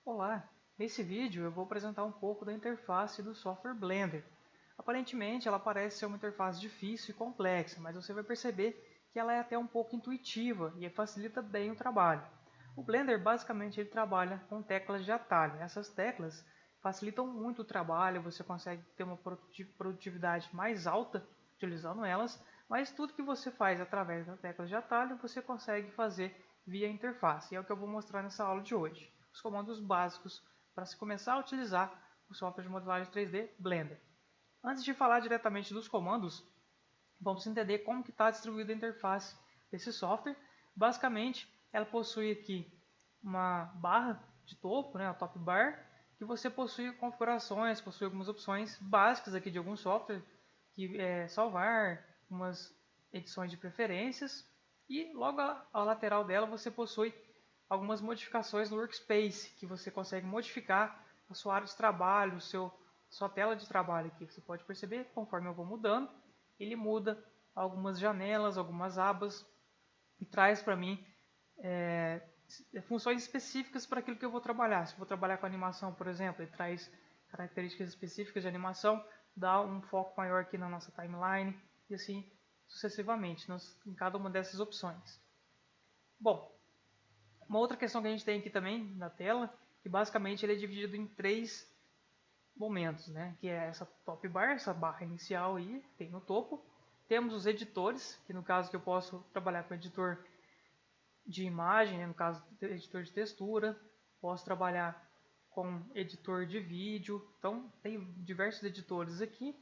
Olá, nesse vídeo eu vou apresentar um pouco da interface do software Blender. Aparentemente ela parece ser uma interface difícil e complexa, mas você vai perceber que ela é até um pouco intuitiva e facilita bem o trabalho. O Blender basicamente ele trabalha com teclas de atalho. Essas teclas facilitam muito o trabalho, você consegue ter uma produtividade mais alta utilizando elas, mas tudo que você faz através das teclas de atalho você consegue fazer via interface. E é o que eu vou mostrar nessa aula de hoje. Os comandos básicos para se começar a utilizar o software de modelagem 3D Blender. Antes de falar diretamente dos comandos, vamos entender como que está distribuída a interface desse software. Basicamente, ela possui aqui uma barra de topo, a top bar, que você possui configurações, possui algumas opções básicas aqui de algum software, que é salvar, umas edições de preferências, e logo à lateral dela você possui algumas modificações no Workspace, que você consegue modificar a sua área de trabalho, sua tela de trabalho aqui. Você pode perceber, conforme eu vou mudando, ele muda algumas janelas, algumas abas e traz para mim funções específicas para aquilo que eu vou trabalhar. Se eu vou trabalhar com animação, por exemplo, ele traz características específicas de animação, dá um foco maior aqui na nossa timeline e assim sucessivamente em cada uma dessas opções. Bom, uma outra questão que a gente tem aqui também na tela, que basicamente ele é dividido em três momentos, que é essa top bar, essa barra inicial aí, tem no topo. Temos os editores, que no caso que eu posso trabalhar com editor de imagem, no caso editor de textura, posso trabalhar com editor de vídeo, então tem diversos editores aqui.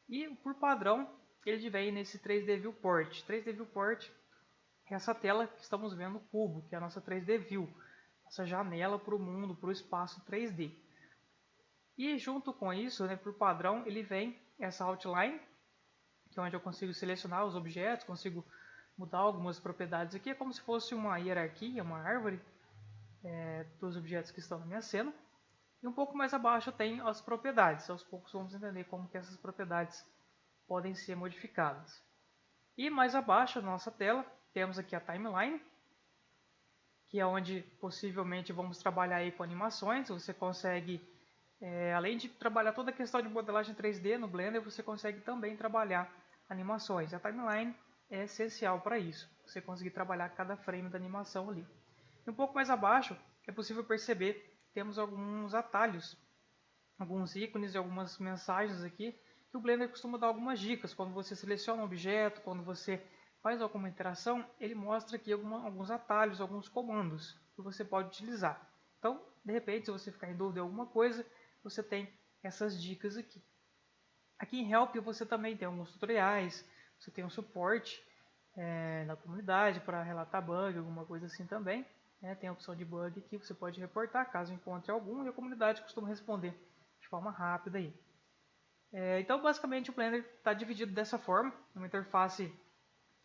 E por padrão ele vem nesse 3D Viewport. 3D Viewport é essa tela que estamos vendo no cubo, que é a nossa 3D View, essa janela para o mundo, para o espaço 3D. E junto com isso, por padrão, ele vem essa outline, que é onde eu consigo selecionar os objetos, consigo mudar algumas propriedades aqui. É como se fosse uma hierarquia, uma árvore dos objetos que estão na minha cena. E um pouco mais abaixo tem as propriedades. Aos poucos vamos entender como que essas propriedades podem ser modificadas. E mais abaixo na nossa tela temos aqui a timeline, que é onde possivelmente vamos trabalhar aí com animações. Você consegue, além de trabalhar toda a questão de modelagem 3D no Blender, você consegue também trabalhar animações. A timeline é essencial para isso, você conseguir trabalhar cada frame da animação ali. E um pouco mais abaixo é possível perceber que temos alguns atalhos, alguns ícones e algumas mensagens aqui, que o Blender costuma dar algumas dicas. Quando você seleciona um objeto, quando você faz alguma interação, ele mostra aqui alguns atalhos, alguns comandos que você pode utilizar. Então, de repente, se você ficar em dúvida de alguma coisa, você tem essas dicas aqui. Aqui em Help você também tem alguns tutoriais, você tem um suporte na comunidade para relatar bug, alguma coisa assim também. Tem a opção de bug que você pode reportar caso encontre algum, e a comunidade costuma responder de forma rápida aí. Então, basicamente, o Blender está dividido dessa forma, uma interface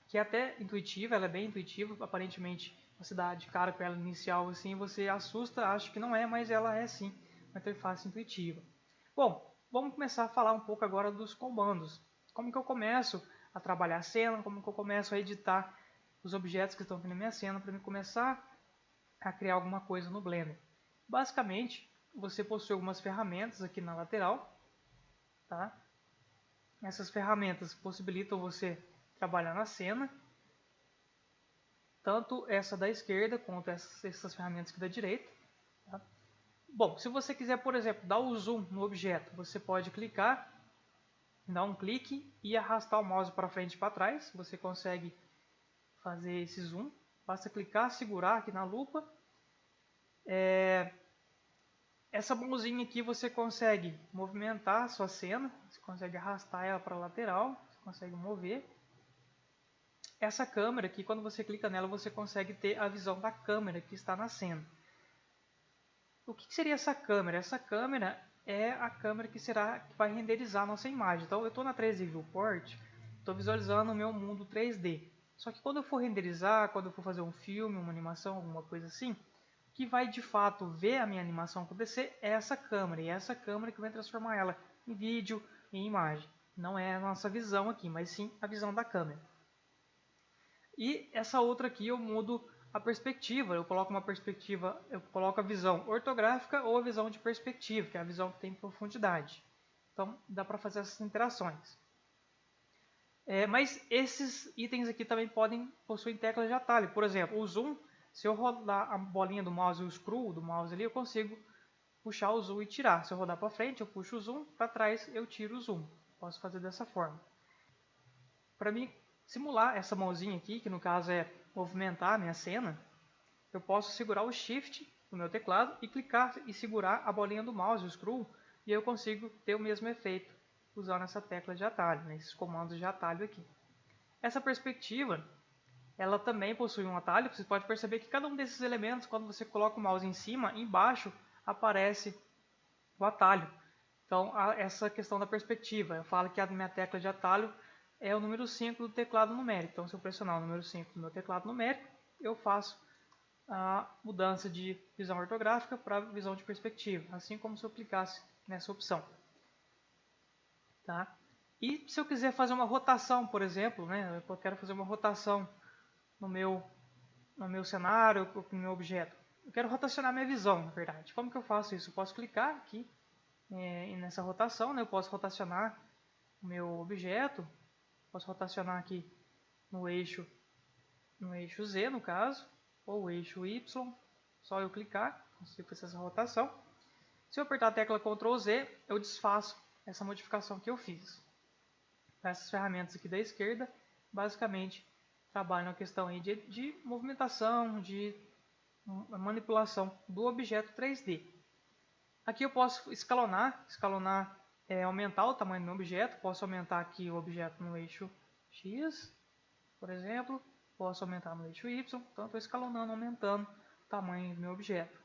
que é até intuitiva, ela é bem intuitiva. Aparentemente, você dá de cara com ela inicial assim, você assusta, acha que não é, mas ela é sim uma interface intuitiva. Bom, vamos começar a falar um pouco agora dos comandos. Como que eu começo a trabalhar a cena, como que eu começo a editar os objetos que estão aqui na minha cena para me começar a criar alguma coisa no Blender. Basicamente, você possui algumas ferramentas aqui na lateral, tá? Essas ferramentas possibilitam você trabalhar na cena, tanto essa da esquerda quanto essas ferramentas aqui da direita. Tá? Bom, se você quiser, por exemplo, dar o zoom no objeto, você pode clicar, dar um clique e arrastar o mouse para frente e para trás. Você consegue fazer esse zoom. Basta clicar, segurar aqui na lupa. Essa mãozinha aqui você consegue movimentar a sua cena, você consegue arrastar ela para a lateral, você consegue mover. Essa câmera aqui, quando você clica nela, você consegue ter a visão da câmera que está na cena. O que seria essa câmera? Essa câmera é a câmera que vai renderizar a nossa imagem. Então eu estou na 3D Viewport, estou visualizando o meu mundo 3D. Só que quando eu for renderizar, quando eu for fazer um filme, uma animação, alguma coisa assim, o que vai de fato ver a minha animação acontecer é essa câmera. E é essa câmera que vai transformar ela em vídeo, em imagem. Não é a nossa visão aqui, mas sim a visão da câmera. E essa outra aqui eu mudo a perspectiva. Eu coloco uma perspectiva, eu coloco a visão ortográfica ou a visão de perspectiva, que é a visão que tem profundidade. Então, dá para fazer essas interações. Mas esses itens aqui também podem possuir teclas de atalho. Por exemplo, o zoom, se eu rodar a bolinha do mouse e o scroll do mouse ali, eu consigo puxar o zoom e tirar. Se eu rodar para frente, eu puxo o zoom, para trás eu tiro o zoom. Posso fazer dessa forma. Para mim simular essa mãozinha aqui, que no caso é movimentar a minha cena, eu posso segurar o Shift no meu teclado e clicar e segurar a bolinha do mouse, o scroll, e eu consigo ter o mesmo efeito usando essa tecla de atalho, né, esses comandos de atalho aqui. Essa perspectiva, ela também possui um atalho. Você pode perceber que cada um desses elementos, quando você coloca o mouse em cima, embaixo aparece o atalho. Então, essa questão da perspectiva, eu falo que a minha tecla de atalho é o número 5 do teclado numérico. Então, se eu pressionar o número 5 do meu teclado numérico, eu faço a mudança de visão ortográfica para visão de perspectiva, assim como se eu clicasse nessa opção. Tá? E se eu quiser fazer uma rotação, por exemplo, né, eu quero fazer uma rotação no meu cenário, no meu objeto. Eu quero rotacionar minha visão, na verdade. Como que eu faço isso? Eu posso clicar aqui nessa rotação, né? Eu posso rotacionar o meu objeto, posso rotacionar aqui no eixo Z, no caso, ou o eixo Y, só eu clicar, consigo fazer essa rotação. Se eu apertar a tecla Ctrl Z, eu desfaço essa modificação que eu fiz. Essas ferramentas aqui da esquerda, basicamente, trabalham a questão aí de movimentação, de manipulação do objeto 3D. Aqui eu posso escalonar aumentar o tamanho do meu objeto. Posso aumentar aqui o objeto no eixo X, por exemplo. Posso aumentar no eixo Y. Então, estou escalonando, aumentando o tamanho do meu objeto.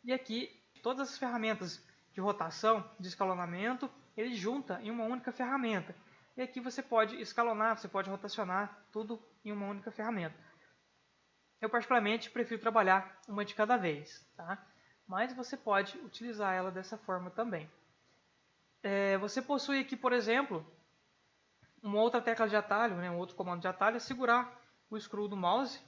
E aqui, todas as ferramentas de rotação, de escalonamento, ele junta em uma única ferramenta. E aqui você pode escalonar, você pode rotacionar tudo em uma única ferramenta. Eu particularmente prefiro trabalhar uma de cada vez, tá? Mas você pode utilizar ela dessa forma também. Você possui aqui, por exemplo, uma outra tecla de atalho, né, um outro comando de atalho, é segurar o scroll do mouse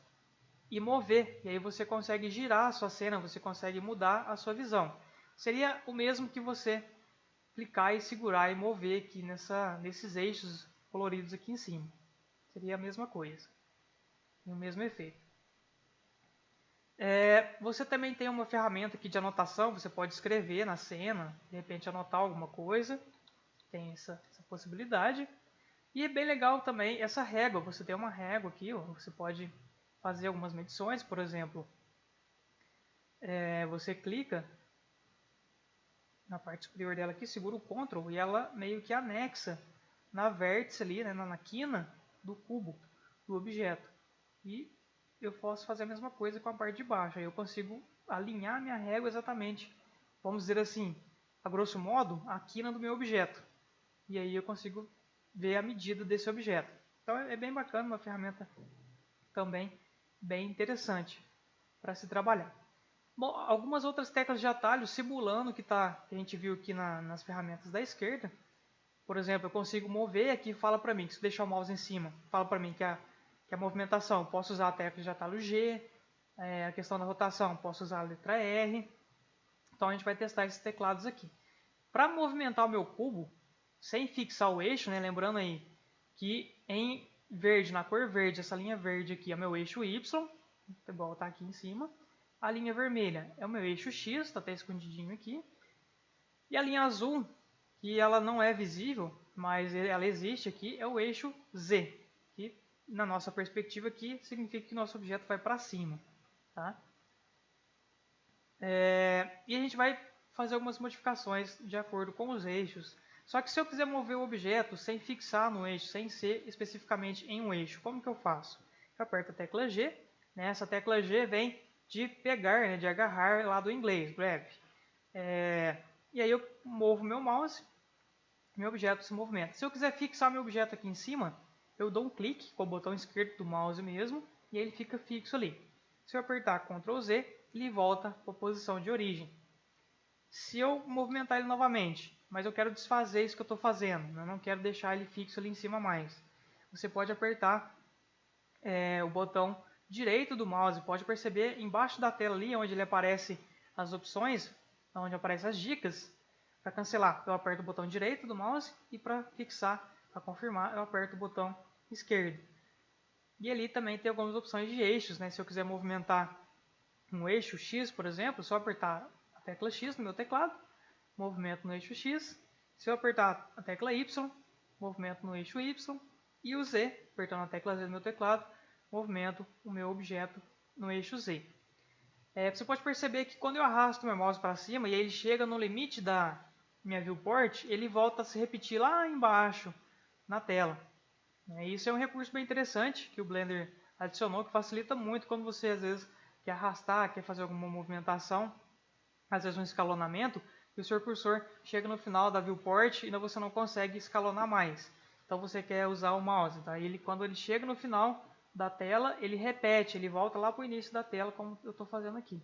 e mover. E aí você consegue girar a sua cena, você consegue mudar a sua visão. Seria o mesmo que você clicar e segurar e mover aqui nesses eixos coloridos aqui em cima. Seria a mesma coisa. Tem o mesmo efeito. Você também tem uma ferramenta aqui de anotação. Você pode escrever na cena, de repente anotar alguma coisa. Tem essa possibilidade. E é bem legal também essa régua. Você tem uma régua aqui, ó, você pode fazer algumas medições. Por exemplo, você clica na parte superior dela aqui, segura o Ctrl e ela meio que anexa na vértice ali, né, na quina do cubo, do objeto. E eu posso fazer a mesma coisa com a parte de baixo. Aí eu consigo alinhar minha régua exatamente, vamos dizer assim, a grosso modo, a quina do meu objeto. E aí eu consigo ver a medida desse objeto. Então é bem bacana, uma ferramenta também bem interessante para se trabalhar. Bom, algumas outras teclas de atalho simulando o que a gente viu aqui nas ferramentas da esquerda. Por exemplo, eu consigo mover aqui, fala para mim, se deixar o mouse em cima, fala para mim que a movimentação, eu posso usar a tecla de atalho G, a questão da rotação, posso usar a letra R. Então a gente vai testar esses teclados aqui. Para movimentar o meu cubo, sem fixar o eixo, né, lembrando aí que em verde, na cor verde, essa linha verde aqui é o meu eixo Y, igual está aqui em cima. A linha vermelha é o meu eixo X, está até escondidinho aqui. E a linha azul, que ela não é visível, mas ela existe aqui, é o eixo Z, que na nossa perspectiva aqui significa que nosso objeto vai para cima. Tá? E a gente vai fazer algumas modificações de acordo com os eixos. Só que se eu quiser mover o objeto sem fixar no eixo, sem ser especificamente em um eixo, como que eu faço? Eu aperto a tecla G, né? Essa tecla G vem de pegar, né? De agarrar lá do inglês, grab. E aí eu movo meu mouse, meu objeto se movimenta. Se eu quiser fixar meu objeto aqui em cima, eu dou um clique com o botão esquerdo do mouse mesmo, e ele fica fixo ali. Se eu apertar Ctrl Z, ele volta para a posição de origem. Se eu movimentar ele novamente, mas eu quero desfazer isso que eu estou fazendo, eu não quero deixar ele fixo ali em cima mais, você pode apertar o botão direito do mouse. Pode perceber embaixo da tela ali, onde ele aparece as opções, onde aparecem as dicas. Para cancelar, eu aperto o botão direito do mouse e para fixar, para confirmar, eu aperto o botão esquerdo. E ali também tem algumas opções de eixos, né? Se eu quiser movimentar um eixo X, por exemplo, é só apertar a tecla X no meu teclado, movimento no eixo X. Se eu apertar a tecla Y, movimento no eixo Y. E o Z, apertando a tecla Z no meu teclado, movimento o meu objeto no eixo Z. Você pode perceber que quando eu arrasto o meu mouse para cima e ele chega no limite da minha viewport, ele volta a se repetir lá embaixo na tela. Isso é um recurso bem interessante que o Blender adicionou, que facilita muito quando você às vezes quer arrastar, quer fazer alguma movimentação, às vezes um escalonamento, e o seu cursor chega no final da viewport e você não consegue escalonar mais. Então você quer usar o mouse, tá? Quando ele chega no final da tela, ele repete, ele volta lá para o início da tela, como eu estou fazendo aqui.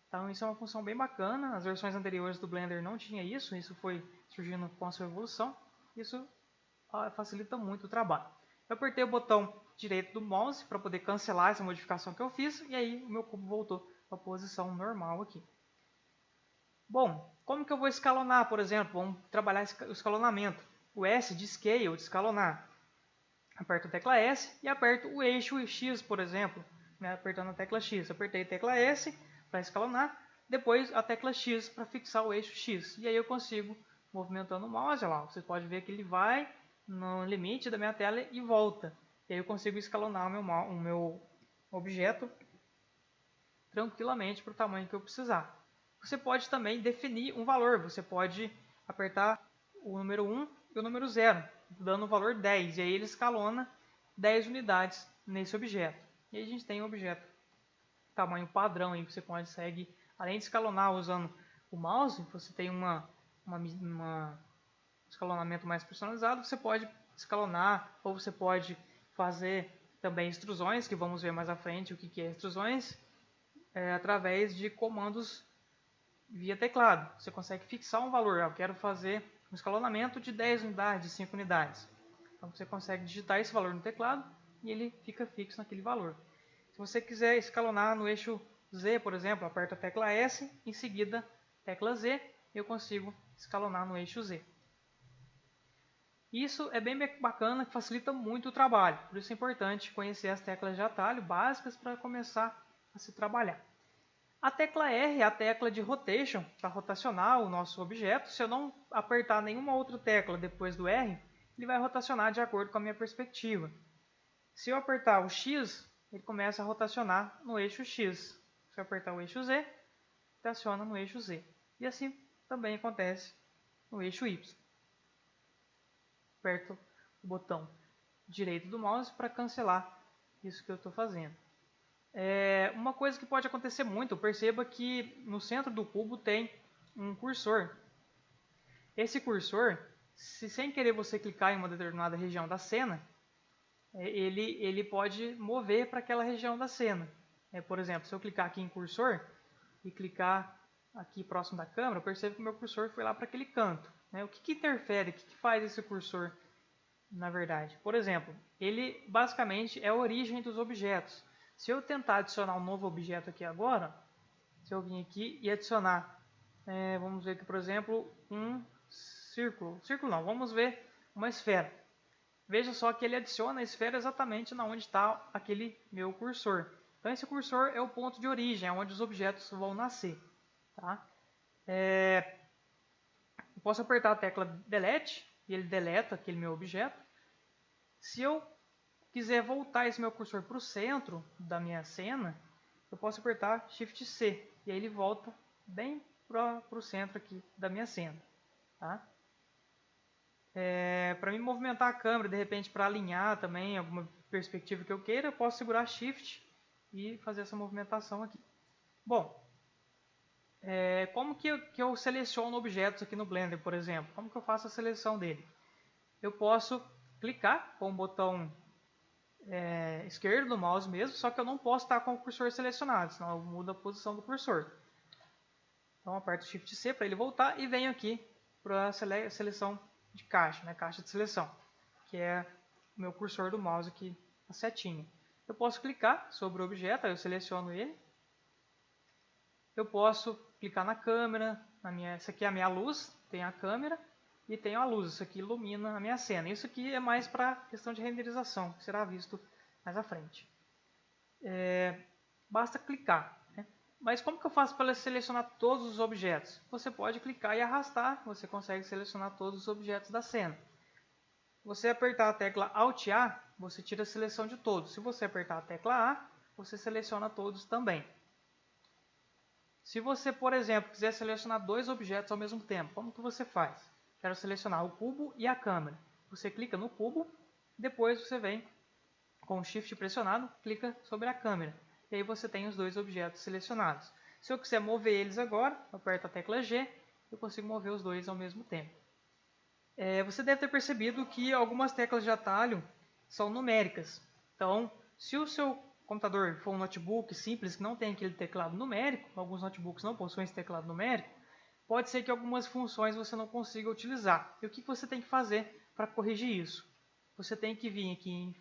Então isso é uma função bem bacana. As versões anteriores do Blender não tinha isso, isso foi surgindo com a sua evolução. Isso facilita muito o trabalho. Eu apertei o botão direito do mouse para poder cancelar essa modificação que eu fiz, e aí o meu cubo voltou para a posição normal aqui. Bom, como que eu vou escalonar, por exemplo? Vamos trabalhar o escalonamento. O S de Scale, de escalonar. Aperto a tecla S e aperto o eixo X, por exemplo, né? Apertando a tecla X. Apertei a tecla S para escalonar, depois a tecla X para fixar o eixo X. E aí eu consigo, movimentando o mouse, olha lá, você pode ver que ele vai no limite da minha tela e volta. E aí eu consigo escalonar o meu objeto tranquilamente para o tamanho que eu precisar. Você pode também definir um valor. Você pode apertar o número 1 e o número 0, dando o valor 10. E aí ele escalona 10 unidades nesse objeto. E aí a gente tem um objeto tamanho padrão aí que você consegue, além de escalonar usando o mouse, você tem um escalonamento mais personalizado, você pode escalonar ou você pode fazer também extrusões, que vamos ver mais à frente o que é extrusões, através de comandos via teclado. Você consegue fixar um valor, eu quero fazer um escalonamento de 10 unidades, de 5 unidades. Então você consegue digitar esse valor no teclado e ele fica fixo naquele valor. Se você quiser escalonar no eixo Z, por exemplo, aperto a tecla S, em seguida tecla Z, eu consigo escalonar no eixo Z. Isso é bem bacana, que facilita muito o trabalho. Por isso é importante conhecer as teclas de atalho básicas para começar a se trabalhar. A tecla R é a tecla de rotation, para rotacionar o nosso objeto. Se eu não apertar nenhuma outra tecla depois do R, ele vai rotacionar de acordo com a minha perspectiva. Se eu apertar o X, ele começa a rotacionar no eixo X. Se eu apertar o eixo Z, rotaciona no eixo Z. E assim também acontece no eixo Y. Aperto o botão direito do mouse para cancelar isso que eu estou fazendo. Uma coisa que pode acontecer muito, perceba que no centro do cubo tem um cursor. Esse cursor, se sem querer você clicar em uma determinada região da cena, ele pode mover para aquela região da cena. Por exemplo, se eu clicar aqui em cursor e clicar aqui próximo da câmera, eu percebo que o meu cursor foi lá para aquele canto. O que interfere, o que faz esse cursor na verdade? Por exemplo, ele basicamente é a origem dos objetos. Se eu tentar adicionar um novo objeto aqui agora, se eu vir aqui e adicionar, vamos ver aqui, por exemplo, um círculo. Círculo não, vamos ver uma esfera. Veja só que ele adiciona a esfera exatamente na onde está aquele meu cursor. Então esse cursor é o ponto de origem, é onde os objetos vão nascer. Tá? Eu posso apertar a tecla Delete e ele deleta aquele meu objeto. Se eu quiser voltar esse meu cursor para o centro da minha cena, eu posso apertar Shift C e aí ele volta bem para o centro aqui da minha cena. Tá? Para me movimentar a câmera, de repente para alinhar também alguma perspectiva que eu queira, eu posso segurar Shift e fazer essa movimentação aqui. Bom, como que eu seleciono objetos aqui no Blender, por exemplo? Como que eu faço a seleção dele? Eu posso clicar com o botão esquerdo do mouse mesmo, só que eu não posso estar com o cursor selecionado, senão eu mudo a posição do cursor. Então eu aperto Shift C para ele voltar e venho aqui para a seleção de caixa, caixa de seleção, que é o meu cursor do mouse aqui, a setinha. Eu posso clicar sobre o objeto, aí eu seleciono ele. Eu posso clicar na câmera, essa aqui é a minha luz, tem a câmera e tem a luz, isso aqui ilumina a minha cena. Isso aqui é mais para questão de renderização, que será visto mais à frente. Basta clicar. Né? Mas como que eu faço para selecionar todos os objetos? Você pode clicar e arrastar, você consegue selecionar todos os objetos da cena. Você apertar a tecla Alt A, você tira a seleção de todos. Se você apertar a tecla A, você seleciona todos também. Se você, por exemplo, quiser selecionar dois objetos ao mesmo tempo, como que você faz? Quero selecionar o cubo e a câmera. Você clica no cubo, depois você vem com o Shift pressionado, clica sobre a câmera. E aí você tem os dois objetos selecionados. Se eu quiser mover eles agora, eu aperto a tecla G, eu consigo mover os dois ao mesmo tempo. Você deve ter percebido que algumas teclas de atalho são numéricas. Então, se o seu computador for um notebook simples que não tem aquele teclado numérico, alguns notebooks não possuem esse teclado numérico, pode ser que algumas funções você não consiga utilizar. E o que você tem que fazer para corrigir isso? Você tem que vir aqui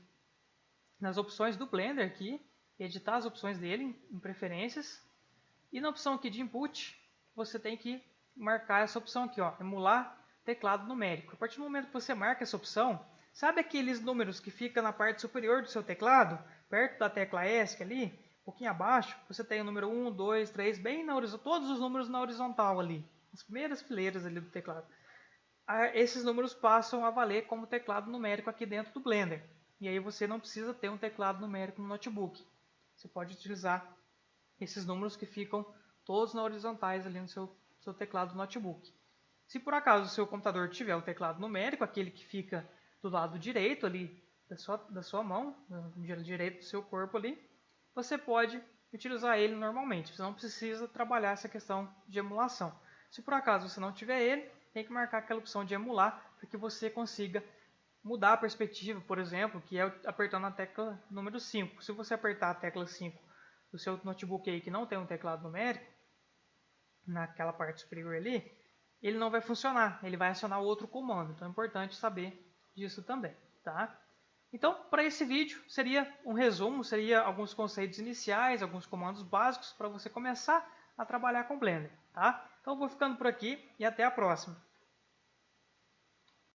nas opções do Blender, aqui, editar as opções dele em preferências, e na opção aqui de input, você tem que marcar essa opção aqui, ó, emular teclado numérico. A partir do momento que você marca essa opção, sabe aqueles números que ficam na parte superior do seu teclado, perto da tecla ESC ali, um pouquinho abaixo, você tem o número 1, 2, 3, bem na horizontal, todos os números na horizontal ali, as primeiras fileiras ali do teclado. Esses números passam a valer como teclado numérico aqui dentro do Blender. E aí você não precisa ter um teclado numérico no notebook. Você pode utilizar esses números que ficam todos na horizontais ali no seu teclado do notebook. Se por acaso o seu computador tiver o teclado numérico, aquele que fica do lado direito ali da sua mão, no direito do seu corpo ali, você pode utilizar ele normalmente. Você não precisa trabalhar essa questão de emulação. Se por acaso você não tiver ele, tem que marcar aquela opção de emular para que você consiga mudar a perspectiva, por exemplo, que é apertando a tecla número 5. Se você apertar a tecla 5 do seu notebook aí que não tem um teclado numérico, naquela parte superior ali, ele não vai funcionar, ele vai acionar outro comando. Então é importante saber disso também, tá? Então, para esse vídeo, seria um resumo, seria alguns conceitos iniciais, alguns comandos básicos para você começar a trabalhar com Blender, tá? Então, eu vou ficando por aqui e até a próxima.